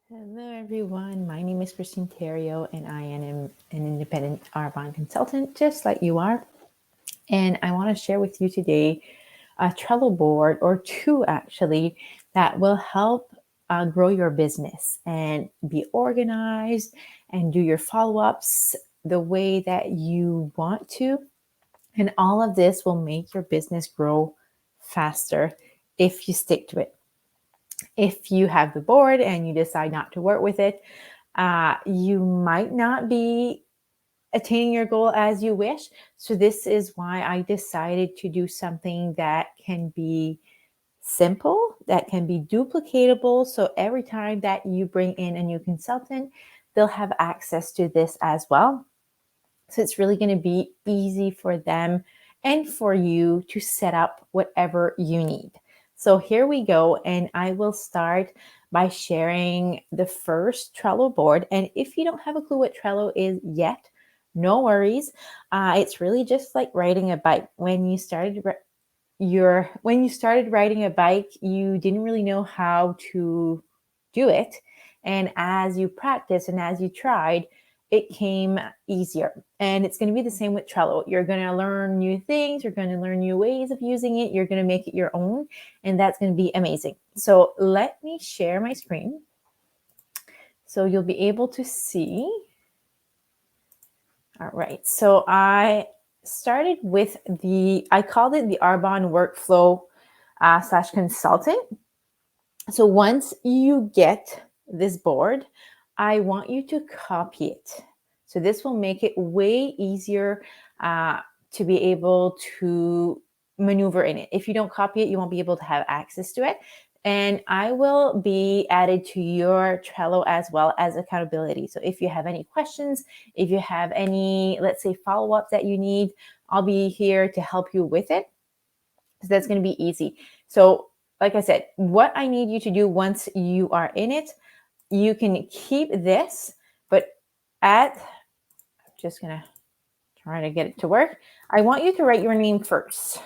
Hello, everyone. My name is Christine Terrio, and I am an independent Arbonne consultant, just like you are. And I want to share with you today a Trello board, or two actually, that will help grow your business and be organized and do your follow ups the way that you want to. And all of this will make your business grow faster if you stick to it. If you have the board and you decide not to work with it, you might not be attaining your goal as you wish. So this is why I decided to do something that can be simple, that can be duplicatable. So every time that you bring in a new consultant, they'll have access to this as well. So it's really going to be easy for them and for you to set up whatever you need. So here we go. And I will start by sharing the first Trello board. And if you don't have a clue what Trello is yet, no worries. It's really just like riding a bike. When you started riding a bike, you didn't really know how to do it. And as you practiced and as you tried, it came easier. And it's going to be the same with Trello. You're going to learn new things. You're going to learn new ways of using it. You're going to make it your own. And that's going to be amazing. So let me share my screen so you'll be able to see. All right. So I started with I called it the Arbonne workflow / consultant. So once you get this board, I want you to copy it. So this will make it way easier to be able to maneuver in it. If you don't copy it, you won't be able to have access to it. And I will be added to your Trello as well as accountability. So if you have any questions, if you have any, let's say, follow-ups that you need, I'll be here to help you with it. So that's going to be easy. So like I said, what I need you to do once you are in it, you can keep this, but I'm just going to try to get it to work. I want you to write your name first.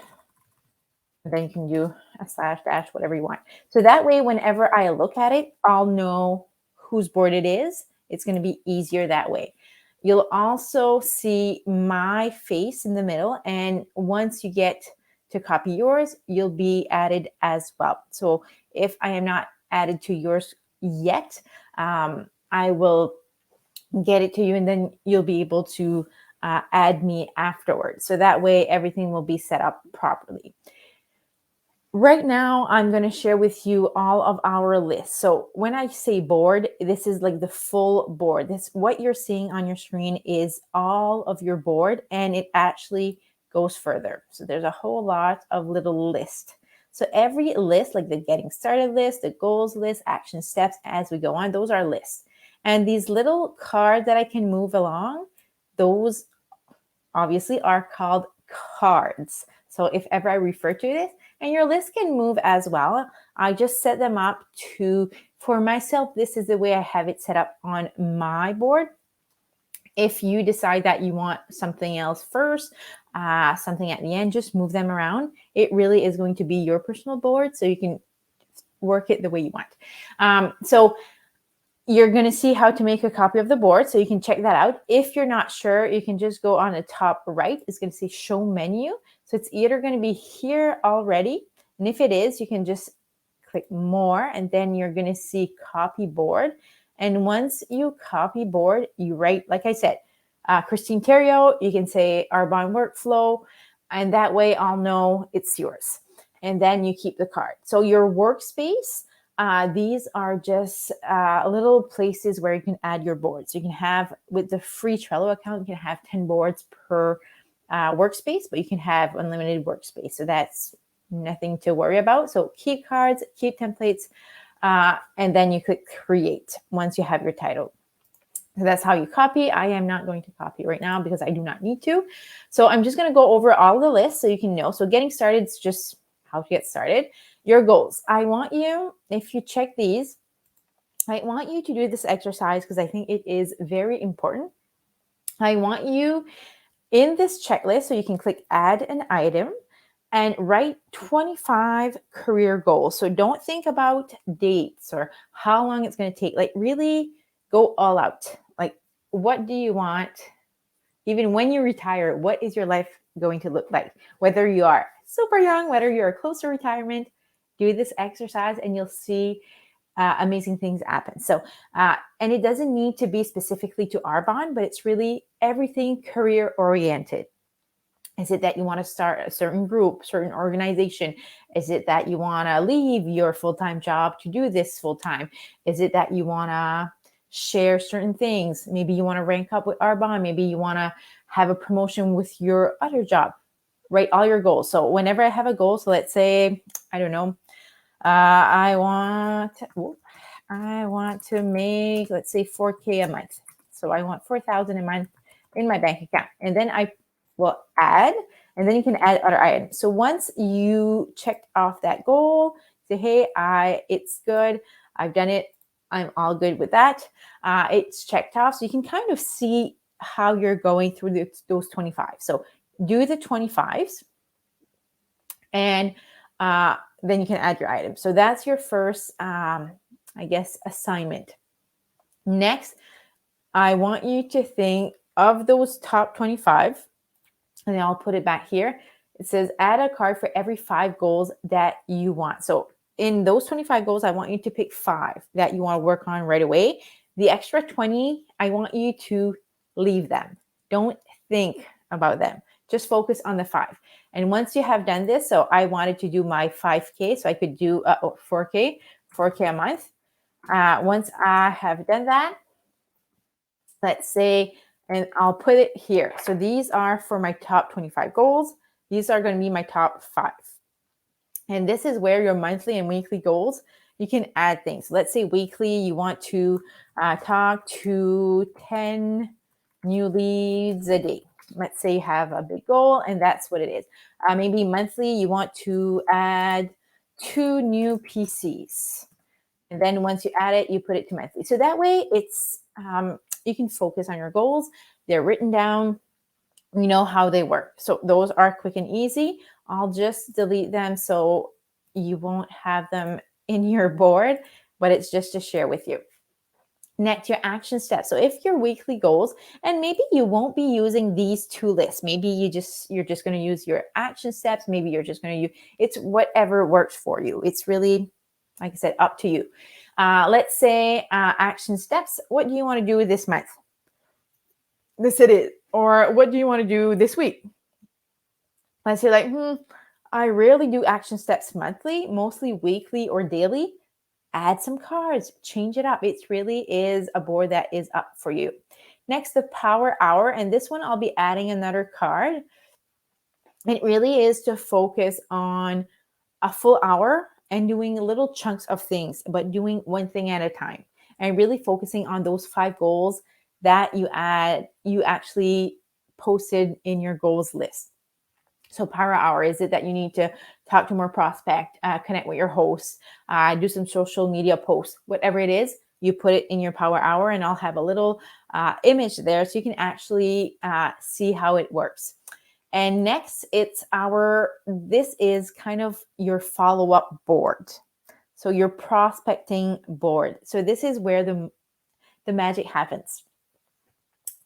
Then you can do a / whatever you want. So that way, whenever I look at it, I'll know whose board it is. It's going to be easier that way. You'll also see my face in the middle. And once you get to copy yours, you'll be added as well. So if I am not added to yours yet, I will get it to you, and then you'll be able to add me afterwards. So that way, everything will be set up properly. Right now, I'm going to share with you all of our lists. So when I say board, this is like the full board. What you're seeing on your screen is all of your board, and it actually goes further. So there's a whole lot of little lists. So every list, like the getting started list, the goals list, action steps as we go on, those are lists. And these little cards that I can move along, those obviously are called cards. So if ever I refer to this, and your list can move as well, I just set them up for myself, this is the way I have it set up on my board. If you decide that you want something else first, something at the end, just move them around. It really is going to be your personal board, so you can work it the way you want. So you're going to see how to make a copy of the board, so you can check that out. If you're not sure, you can just go on the top right. It's going to say show menu. So it's either going to be here already, and if it is, you can just click more, and then you're going to see copy board. And once you copy board, you write, like I said, Christine Terrio, you can say Arbonne workflow, and that way I'll know it's yours. And then you keep the card. So your workspace, these are just little places where you can add your boards. You can have, with the free Trello account, you can have 10 boards per workspace, but you can have unlimited workspace. So that's nothing to worry about. So keep cards, keep templates, and then you click create once you have your title. So that's how you copy. I am not going to copy right now because I do not need to. So I'm just going to go over all the lists so you can know. So getting started is just how to get started. Your goals. I want you, if you check these, I want you to do this exercise because I think it is very important. I want you in this checklist, so you can click add an item. and write 25 career goals. So don't think about dates or how long it's going to take. Like really go all out. Like what do you want? Even when you retire, what is your life going to look like? Whether you are super young, whether you're close to retirement, do this exercise and you'll see amazing things happen. So, and it doesn't need to be specifically to Arbonne, but it's really everything career oriented. Is it that you want to start a certain group, certain organization? Is it that you want to leave your full-time job to do this full-time? Is it that you want to share certain things? Maybe you want to rank up with Arbonne. Maybe you want to have a promotion with your other job. Write all your goals. So whenever I have a goal, so let's say, I don't know, I want to make, let's say 4K a month. So I want 4,000 a month in my bank account. And then I will add, and then you can add other items. So once you checked off that goal, say, hey, it's good. I've done it. I'm all good with that. It's checked off. So you can kind of see how you're going through those 25. So do the 25s and then you can add your items. So that's your first, I guess, assignment. Next, I want you to think of those top 25, and I'll put it back here. It says add a card for every 5 goals that you want. So in those 25 goals, I want you to pick 5 that you want to work on right away. The extra 20, I want you to leave them. Don't think about them. Just focus on the 5. And once you have done this, so I wanted to do my 5K, so I could do 4K a month. Once I have done that, let's say, and I'll put it here. So these are for my top 25 goals. These are going to be my top 5. And this is where your monthly and weekly goals, you can add things. Let's say weekly, you want to talk to 10 new leads a day. Let's say you have a big goal and that's what it is. Maybe monthly, you want to add 2 new PCs. And then once you add it, you put it to monthly. So that way it's, you can focus on your goals. They're written down. You know how they work. So those are quick and easy. I'll just delete them so you won't have them in your board, but it's just to share with you. Next, your action steps. So if your weekly goals, and maybe you won't be using these 2 lists, maybe you're just going to use your action steps. Maybe you're just going to use, it's whatever works for you. It's really, like I said, up to you. Let's say action steps. What do you want to do this month? This it is. Or what do you want to do this week? Let's say like, I rarely do action steps monthly, mostly weekly or daily. Add some cards, change it up. It really is a board that is up for you. Next, the power hour. And this one, I'll be adding another card. It really is to focus on a full hour and doing little chunks of things, but doing one thing at a time and really focusing on those 5 goals that you actually posted in your goals list. So power hour, is it that you need to talk to more prospect, connect with your hosts, do some social media posts, whatever it is, you put it in your power hour, and I'll have a little image there so you can actually see how it works. And next, this is kind of your follow-up board. So your prospecting board. So this is where the magic happens.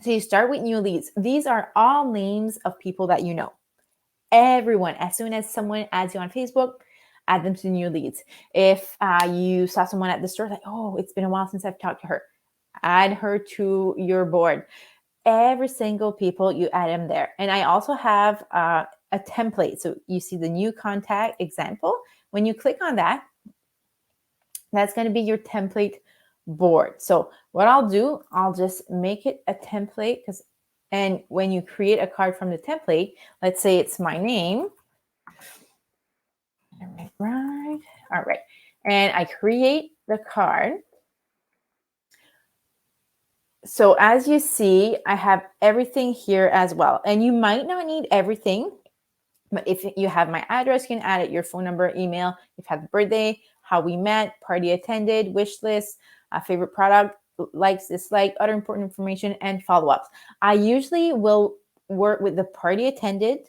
So you start with new leads. These are all names of people that you know. Everyone, as soon as someone adds you on Facebook, add them to new leads. If you saw someone at the store, like, oh, it's been a while since I've talked to her, add her to your board. Every single people, you add them there. And I also have a template. So you see the new contact example. When you click on that, that's going to be your template board. So what I'll do, I'll just make it a template and when you create a card from the template, let's say it's my name. Right. All right. And I create the card. So as you see, I have everything here as well. And you might not need everything, but if you have my address, you can add it, your phone number, email, if you have the birthday, how we met, party attended, wish list, favorite product, likes, dislike, other important information, and follow-ups. I usually will work with the party attended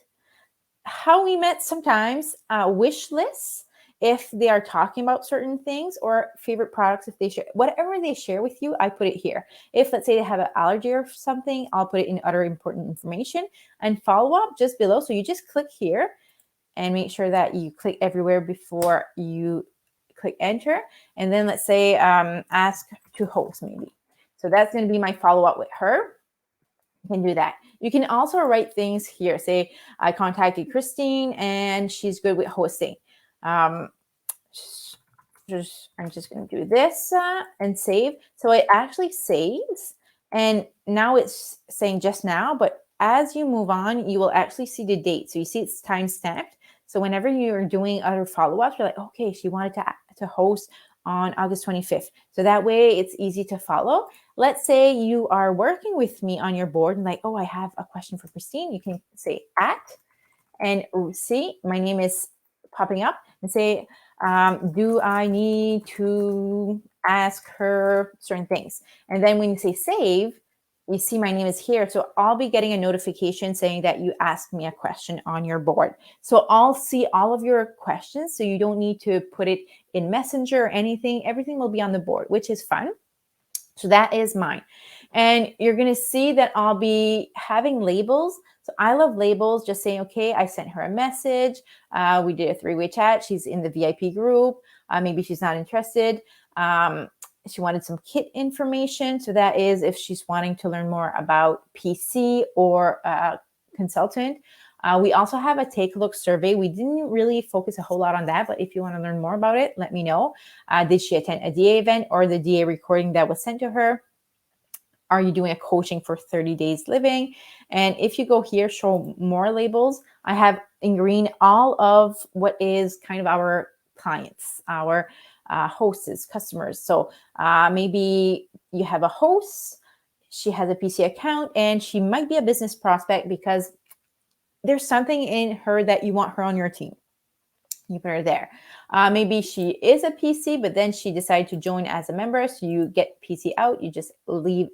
how we met sometimes, wish lists if they are talking about certain things, or favorite products if they share. Whatever they share with you, I put it here. If, let's say, they have an allergy or something, I'll put it in other important information, and follow up just below. So you just click here and make sure that you click everywhere before you click enter. And then let's say ask to host maybe. So that's going to be my follow up with her. You can do that. You can also write things here. Say, I contacted Christine and she's good with hosting. I'm just going to do this and save. So it actually saves. And now it's saying just now, but as you move on, you will actually see the date. So you see it's time stamped. So whenever you're doing other follow-ups, you're like, okay, she wanted to host on August 25th. So that way it's easy to follow. Let's say you are working with me on your board and like, oh, I have a question for Christine. You can say at, and see my name is popping up, and say, do I need to ask her certain things? And then when you say save, you see my name is here. So I'll be getting a notification saying that you asked me a question on your board. So I'll see all of your questions. So you don't need to put it in Messenger or anything. Everything will be on the board, which is fun. So that is mine. And you're going to see that I'll be having labels. So I love labels, just saying, okay, I sent her a message. We did a 3-way chat. She's in the VIP group. Maybe she's not interested. She wanted some kit information. So that is if she's wanting to learn more about PC or consultant. We also have a take a look survey. We didn't really focus a whole lot on that, but if you want to learn more about it, let me know. Did she attend a DA event or the DA recording that was sent to her? Are you doing a coaching for 30 days living? And if you go here, show more labels, I have in green all of what is kind of our clients, our hosts, customers. So maybe you have a host, she has a PC account, and she might be a business prospect because there's something in her that you want her on your team. You put her there. Maybe she is a PC, but then she decided to join as a member. So you get PC out, you just leave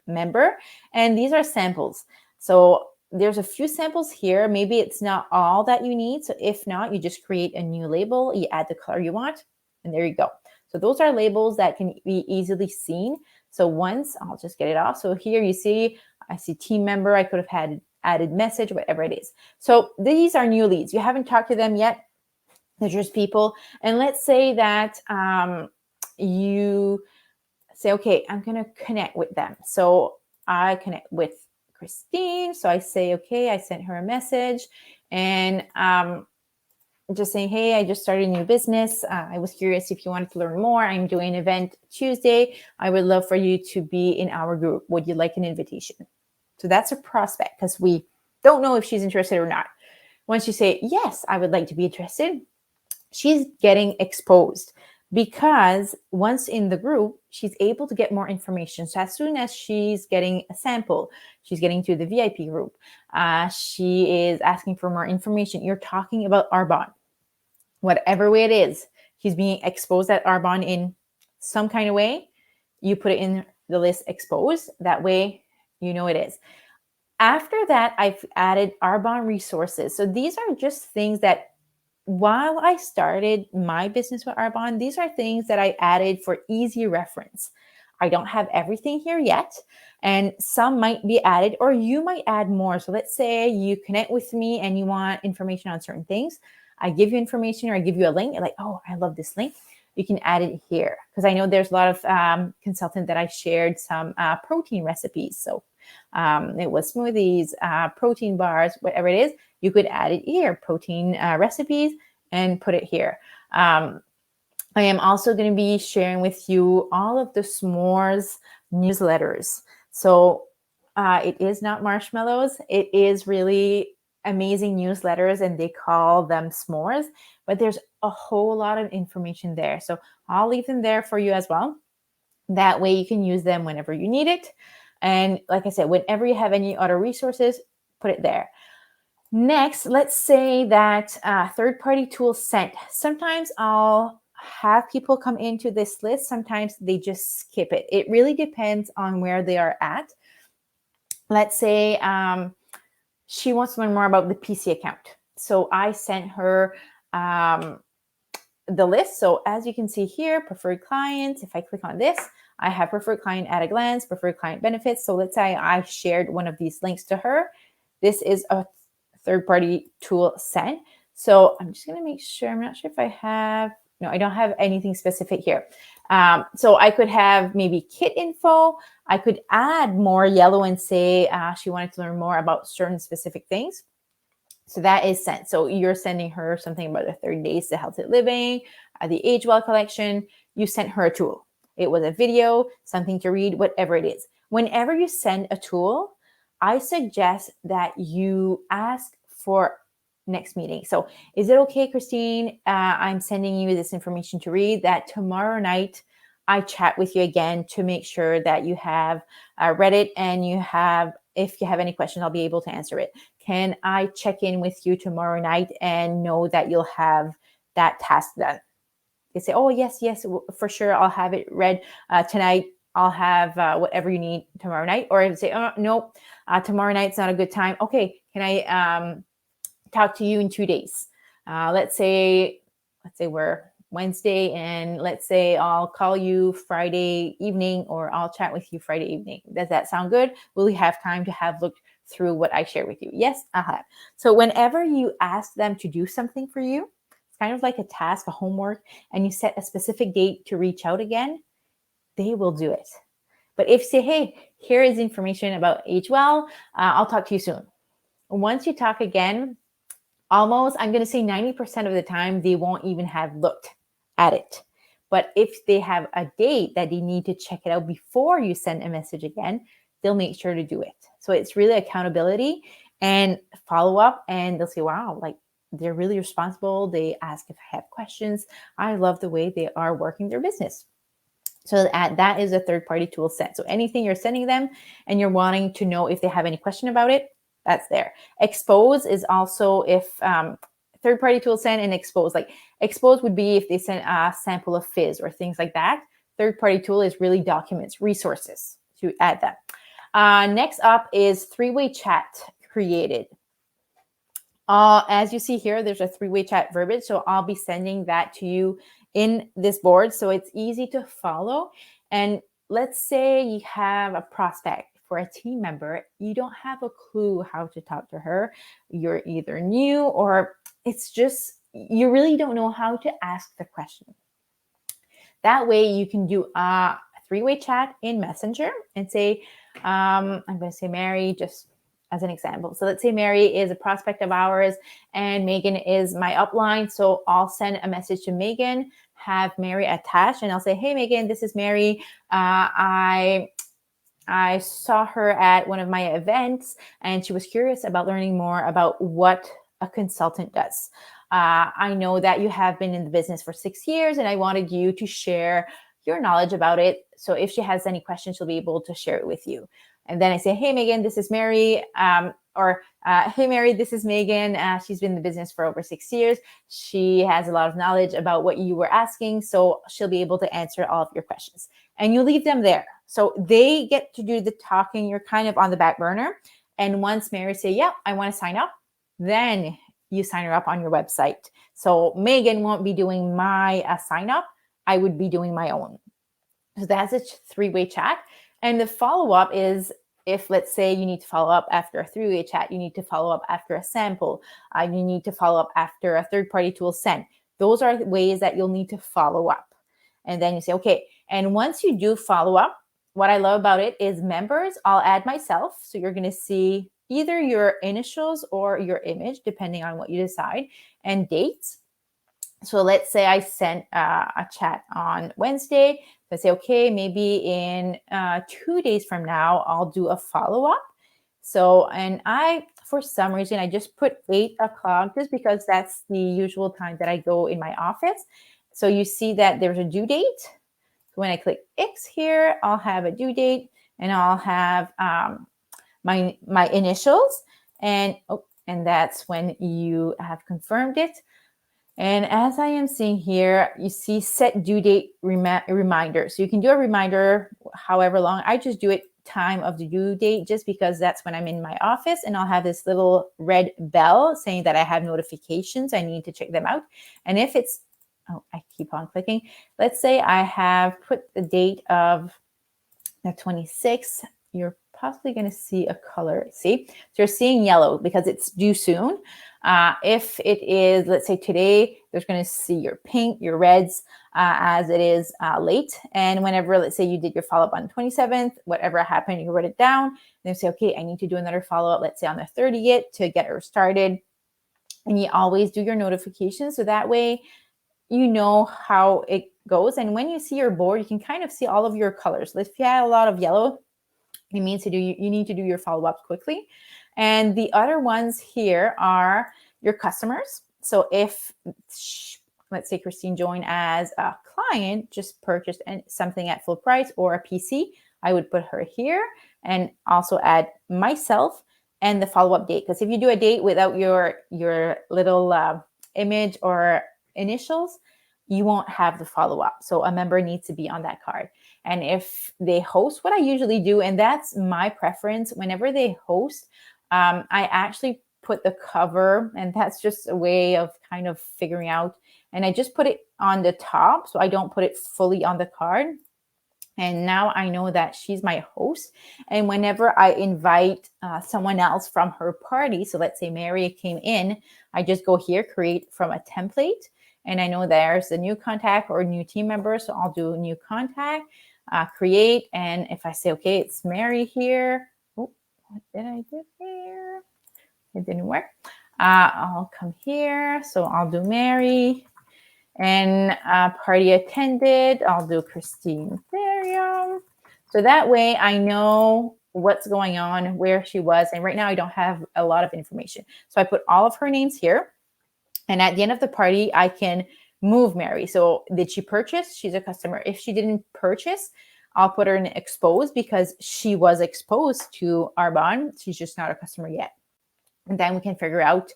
member. And these are samples. So there's a few samples here. Maybe it's not all that you need. So if not, you just create a new label, you add the color you want, and there you go. So those are labels that can be easily seen. So once, I'll just get it off. So here you see, I see team member. I could have had added message, whatever it is. So these are new leads. You haven't talked to them yet. They're just people. And let's say that you say, okay, I'm going to connect with them. So I connect with Christine. So I say, okay, I sent her a message and just saying, hey, I just started a new business. I was curious if you wanted to learn more. I'm doing an event Tuesday. I would love for you to be in our group. Would you like an invitation? So that's a prospect because we don't know if she's interested or not. Once you say, yes, I would like to be interested, she's getting exposed because once in the group, she's able to get more information. So as soon as she's getting a sample, she's getting to the VIP group, she is asking for more information. You're talking about Arbonne. Whatever way it is, she's being exposed at Arbonne in some kind of way. You put it in the list exposed. That way, you know it is. After that, I've added Arbonne resources. So these are just things that while I started my business with Arbonne, these are things that I added for easy reference. I don't have everything here yet, and some might be added, or you might add more. So let's say you connect with me and you want information on certain things. I give you information or I give you a link. You're like, oh, I love this link. You can add it here because I know there's a lot of consultant that I shared some protein recipes. So it was smoothies, protein bars, whatever it is. You could add it here, protein recipes, and put it here. I am also going to be sharing with you all of the s'mores newsletters. So it is not marshmallows. It is really amazing newsletters, and they call them s'mores, but there's a whole lot of information there. So I'll leave them there for you as well. That way you can use them whenever you need it. And like I said, whenever you have any other resources, put it there. Next, let's say that third-party tools sent. Sometimes I'll have people come into this list. Sometimes they just skip it. It really depends on where they are at. Let's say she wants to learn more about the PC account. So I sent her the list. So as you can see here, preferred clients, if I click on this, I have preferred client at a glance, preferred client benefits. So let's say I shared one of these links to her. This is a third-party tool sent. So I'm just going to make sure, I'm not sure if I have, no, I don't have anything specific here. So I could have maybe kit info. I could add more yellow and say she wanted to learn more about certain specific things. So that is sent. So you're sending her something about the 30 days to healthy living, the Age Well collection. You sent her a tool. It was a video, something to read, whatever it is. Whenever you send a tool, I suggest that you ask for next meeting. So is it okay, Christine? I'm sending you this information to read, that tomorrow night I chat with you again to make sure that you have read it, and you have, if you have any questions, I'll be able to answer it. Can I check in with you tomorrow night and know that you'll have that task done? They say, oh, yes, for sure. I'll have it read tonight. I'll have whatever you need tomorrow night. Or if they say, oh, no, tomorrow night's not a good time. Okay, can I talk to you in 2 days? Let's say we're Wednesday, and let's say I'll call you Friday evening, or I'll chat with you Friday evening. Does that sound good? Will you have time to have looked through what I share with you? Yes, I'll have. So whenever you ask them to do something for you, it's kind of like a task, a homework, and you set a specific date to reach out again, they will do it. But if you say, hey, here is information about Age Well, I'll talk to you soon. Once you talk again, almost, I'm going to say 90% of the time, they won't even have looked at it. But if they have a date that they need to check it out before you send a message again, they'll make sure to do it. So it's really accountability and follow up, and they'll say, wow, like they're really responsible. They ask if I have questions. I love the way they are working their business. So that is a third-party tool set. So anything you're sending them and you're wanting to know if they have any question about it, that's there. Expose is also if third-party tool send and expose. Like expose would be if they send a sample of fizz or things like that. Third-party tool is really documents, resources to add that. Next up is three-way chat created. As you see here, there's a three-way chat verbiage. So I'll be sending that to you in this board. So it's easy to follow. And let's say you have a prospect for a team member. You don't have a clue how to talk to her. You're either new, or it's just, you really don't know how to ask the question. That way you can do a three-way chat in Messenger and say, I'm going to say Mary, just as an example. So let's say Mary is a prospect of ours and Megan is my upline. So I'll send a message to Megan, have Mary attached, and I'll say, hey, Megan, this is Mary. I saw her at one of my events and she was curious about learning more about what a consultant does. I know that you have been in the business for 6 years and I wanted you to share your knowledge about it. So if she has any questions, she'll be able to share it with you. And then I say, hey, Megan, this is Mary. Hey, Mary, this is Megan. She's been in the business for over 6 years. She has a lot of knowledge about what you were asking. So she'll be able to answer all of your questions. And you leave them there. So they get to do the talking. You're kind of on the back burner. And once Mary say, yeah, I want to sign up, then you sign her up on your website. So Megan won't be doing my sign up. I would be doing my own. So that's a three-way chat. And the follow-up is, if let's say you need to follow up after a three-way chat, you need to follow up after a sample, you need to follow up after a third-party tool sent. Those are ways that you'll need to follow up. And then you say, okay. And once you do follow up, what I love about it is members, I'll add myself. So you're going to see either your initials or your image, depending on what you decide, and dates. So let's say I sent a chat on Wednesday. I say, okay, maybe in 2 days from now, I'll do a follow-up. So, and for some reason, I just put 8 o'clock just because that's the usual time that I go in my office. So you see that there's a due date. So when I click X here, I'll have a due date and I'll have my initials. And that's when you have confirmed it. And as I am seeing here, you see set due date reminder. So you can do a reminder however long. I just do it time of the due date just because that's when I'm in my office, and I'll have this little red bell saying that I have notifications. I need to check them out. And if it's, oh, I keep on clicking. Let's say I have put the date of the 26th. You're possibly going to see a color. See, so you're seeing yellow because it's due soon. If it is, let's say today, there's going to see your pink, your reds, as it is late. And whenever, let's say you did your follow-up on the 27th, whatever happened, you wrote it down. Then say, okay, I need to do another follow-up, let's say on the 30th to get her started. And you always do your notifications. So that way, you know how it goes. And when you see your board, you can kind of see all of your colors. If you had a lot of yellow, it means you need to do your follow-ups quickly. And the other ones here are your customers. So if, let's say Christine joined as a client, just purchased something at full price or a PC, I would put her here and also add myself and the follow-up date. Because if you do a date without your little image or initials, you won't have the follow-up. So a member needs to be on that card. And if they host, what I usually do, and that's my preference, whenever they host, I actually put the cover, and that's just a way of kind of figuring out, and I just put it on the top, so I don't put it fully on the card. And now I know that she's my host. And whenever I invite someone else from her party, so let's say Mary came in, I just go here, create from a template. And I know there's a new contact or new team member. So I'll do a new contact, create. And if I say, okay, it's Mary here. Oh, what did I do here? It didn't work. I'll come here. So I'll do Mary. And party attended, I'll do Christine Therium. So that way I know what's going on, where she was. And right now I don't have a lot of information. So I put all of her names here. And at the end of the party, I can move Mary. So did she purchase? She's a customer. If she didn't purchase, I'll put her in exposed because she was exposed to Arbonne. She's just not a customer yet. And then we can figure out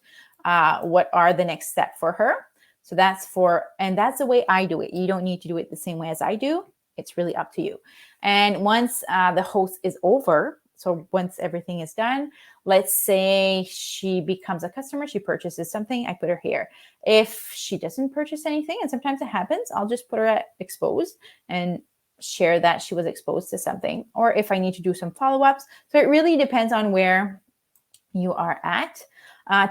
what are the next step for her. So that's the way I do it. You don't need to do it the same way as I do. It's really up to you. And once the host is over, so once everything is done, let's say she becomes a customer, she purchases something, I put her here. If she doesn't purchase anything, and sometimes it happens, I'll just put her at exposed and share that she was exposed to something. Or if I need to do some follow-ups. So it really depends on where you are at.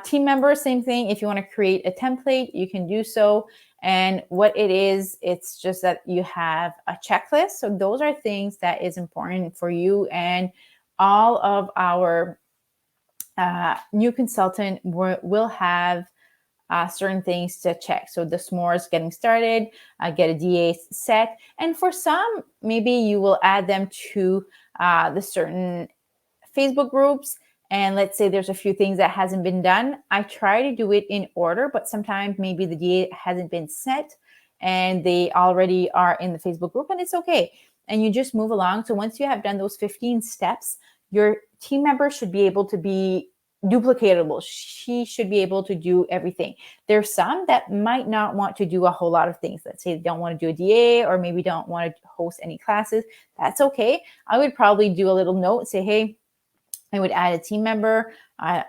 Team members, same thing. If you want to create a template, you can do so. And what it is, it's just that you have a checklist. So those are things that is important for you. And all of our new consultant will have certain things to check. So the s'mores getting started, get a DA set. And for some, maybe you will add them to the certain Facebook groups. And let's say there's a few things that hasn't been done. I try to do it in order, but sometimes maybe the DA hasn't been set and they already are in the Facebook group, and it's okay. And you just move along. So once you have done those 15 steps, your team member should be able to be duplicatable. She should be able to do everything. There's some that might not want to do a whole lot of things. Let's say they don't want to do a DA or maybe don't want to host any classes. That's okay. I would probably do a little note, say, hey, I would add a team member, a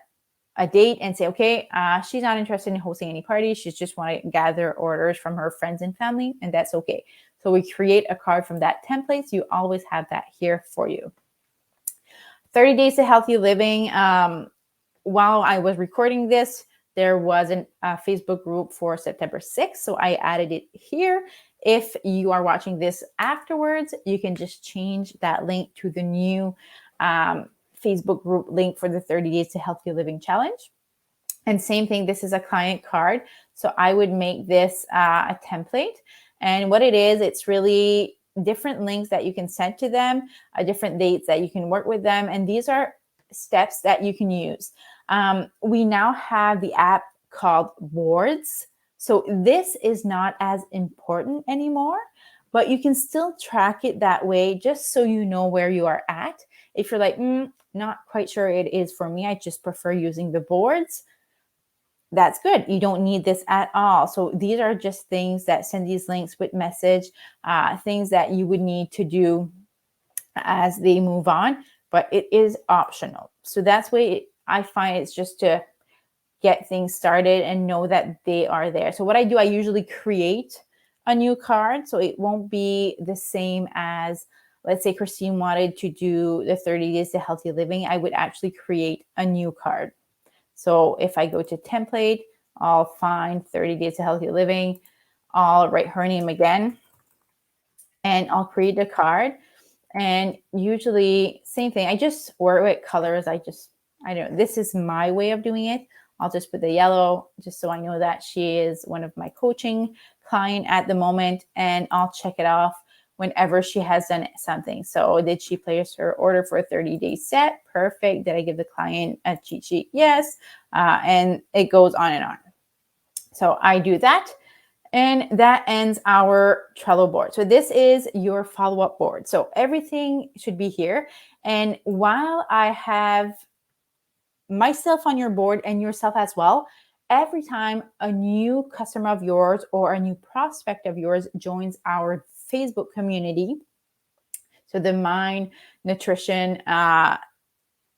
date, and say, okay, she's not interested in hosting any parties. She just want to gather orders from her friends and family, and that's okay. So we create a card from that template. So you always have that here for you. 30 Days to Healthy Living. While I was recording this, there was a Facebook group for September 6th. So I added it here. If you are watching this afterwards, you can just change that link to the new Facebook group link for the 30 Days to Healthy Living Challenge. And same thing, this is a client card. So I would make this a template. And what it is, it's really different links that you can send to them, different dates that you can work with them. And these are steps that you can use. We now have the app called Boards. So this is not as important anymore, but you can still track it that way just so you know where you are at. If you're like, not quite sure it is for me, I just prefer using the boards, that's good. You don't need this at all. So these are just things that send these links with message, things that you would need to do as they move on, but it is optional. So that's why I find it's just to get things started and know that they are there. So what I do, I usually create a new card. So it won't be the same as, let's say Christine wanted to do the 30 days to healthy living. I would actually create a new card. So if I go to template, I'll find 30 days to healthy living. I'll write her name again and I'll create a card. And usually same thing. I just work with colors. I don't know. This is my way of doing it. I'll just put the yellow just so I know that she is one of my coaching client at the moment, and I'll check it off whenever she has done something. So did she place her order for a 30-day set? Perfect. Did I give the client a cheat sheet? Yes. And it goes on and on. So I do that. And that ends our Trello board. So this is your follow-up board. So everything should be here. And while I have myself on your board and yourself as well, every time a new customer of yours or a new prospect of yours joins our Facebook community, so the Mind Nutrition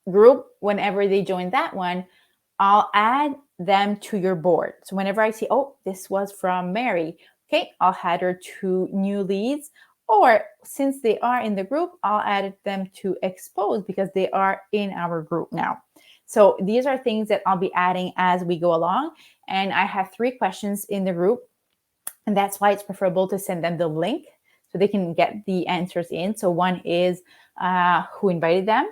group, whenever they join that one, I'll add them to your board. So whenever I see, oh, this was from Mary, okay, I'll add her to new leads. Or since they are in the group, I'll add them to exposed because they are in our group now. So these are things that I'll be adding as we go along. And I have 3 questions in the group. And that's why it's preferable to send them the link so they can get the answers in. So one is who invited them,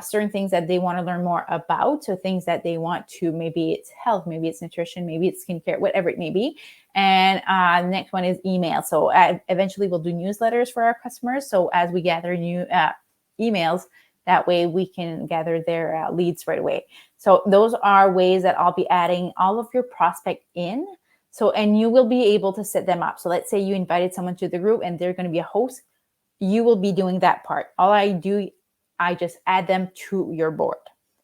certain things that they want to learn more about. So things that they want to, maybe it's health, maybe it's nutrition, maybe it's skincare, whatever it may be. And the next one is email. So eventually we'll do newsletters for our customers. So as we gather new emails, that way we can gather their leads right away. So those are ways that I'll be adding all of your prospect in. So, and you will be able to set them up. So let's say you invited someone to the group and they're going to be a host. You will be doing that part. All I do, I just add them to your board.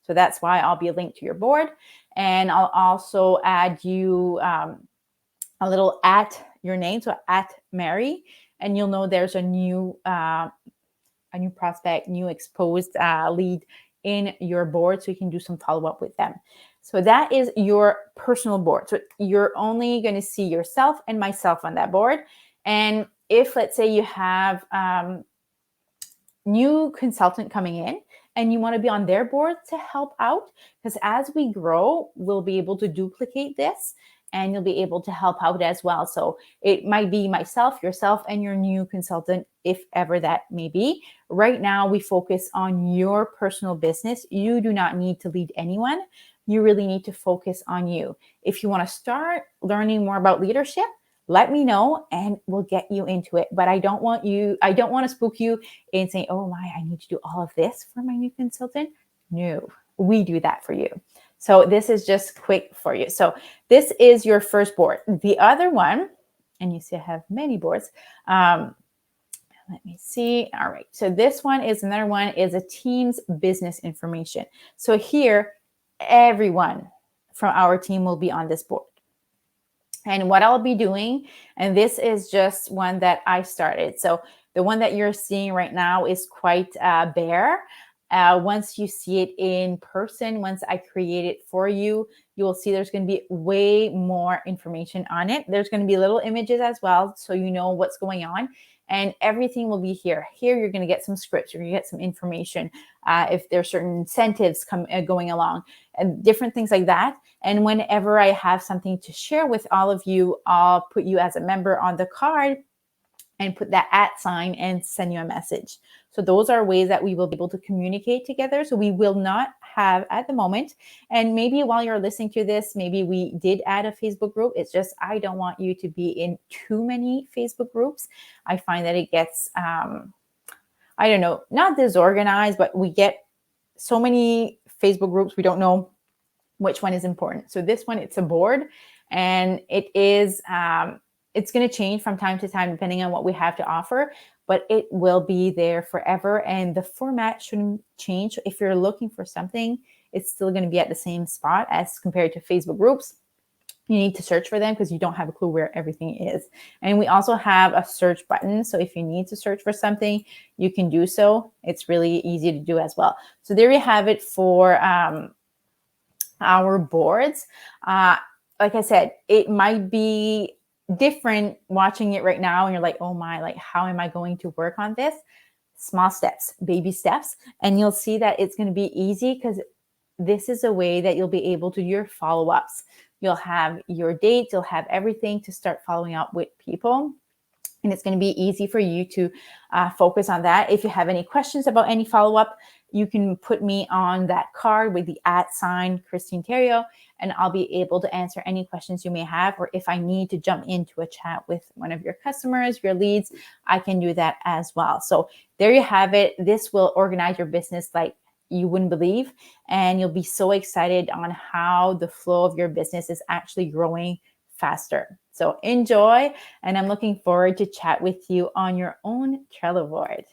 So that's why I'll be linked to your board. And I'll also add you a little at your name. So at Mary, and you'll know there's a new prospect, new exposed lead in your board. So you can do some follow-up with them. So that is your personal board. So you're only going to see yourself and myself on that board. And if, let's say, you have new consultant coming in and you want to be on their board to help out, because as we grow, we'll be able to duplicate this and you'll be able to help out as well. So it might be myself, yourself, and your new consultant, if ever that may be. Right now, we focus on your personal business. You do not need to lead anyone. You really need to focus on you. If you want to start learning more about leadership, let me know and we'll get you into it. But I don't want to spook you in saying, oh my, I need to do all of this for my new consultant. No, we do that for you. So this is just quick for you. So this is your first board. The other one, and you see I have many boards. Let me see. All right. So this one is another one is a team's business information. So here, everyone from our team will be on this board. And what I'll be doing, and this is just one that I started. So the one that you're seeing right now is quite bare. Once you see it in person, once I create it for you, you will see there's going to be way more information on it. There's going to be little images as well, so you know what's going on. And everything will be here. Here, you're going to get some scripts. You're going to get some information if there's certain incentives going along and different things like that. And whenever I have something to share with all of you, I'll put you as a member on the card and put that @ sign and send you a message. So those are ways that we will be able to communicate together. So we will not have at the moment. And maybe while you're listening to this, maybe we did add a Facebook group. It's just, I don't want you to be in too many Facebook groups. I find that it gets, I don't know, not disorganized, but we get so many Facebook groups. We don't know which one is important. So this one, it's a board, and it is, it's going to change from time to time depending on what we have to offer, but it will be there forever. And the format shouldn't change. If you're looking for something, it's still going to be at the same spot as compared to Facebook groups. you need to search for them because you don't have a clue where everything is. And we also have a search button. So if you need to search for something, you can do so. It's really easy to do as well. So there you have it for our boards. Like I said, it might be different watching it right now and you're like, oh my, like how am I going to work on this? Small steps, baby steps. And you'll see that it's going to be easy because this is a way that you'll be able to do your follow-ups. You'll have your dates, you'll have everything to start following up with people. And it's going to be easy for you to focus on that. If you have any questions about any follow-up, you can put me on that card with the @ Christine Theriault, and I'll be able to answer any questions you may have. Or if I need to jump into a chat with one of your customers, your leads, I can do that as well. So there you have it. This will organize your business like you wouldn't believe, and you'll be so excited on how the flow of your business is actually growing faster. So enjoy, and I'm looking forward to chat with you on your own Trello board.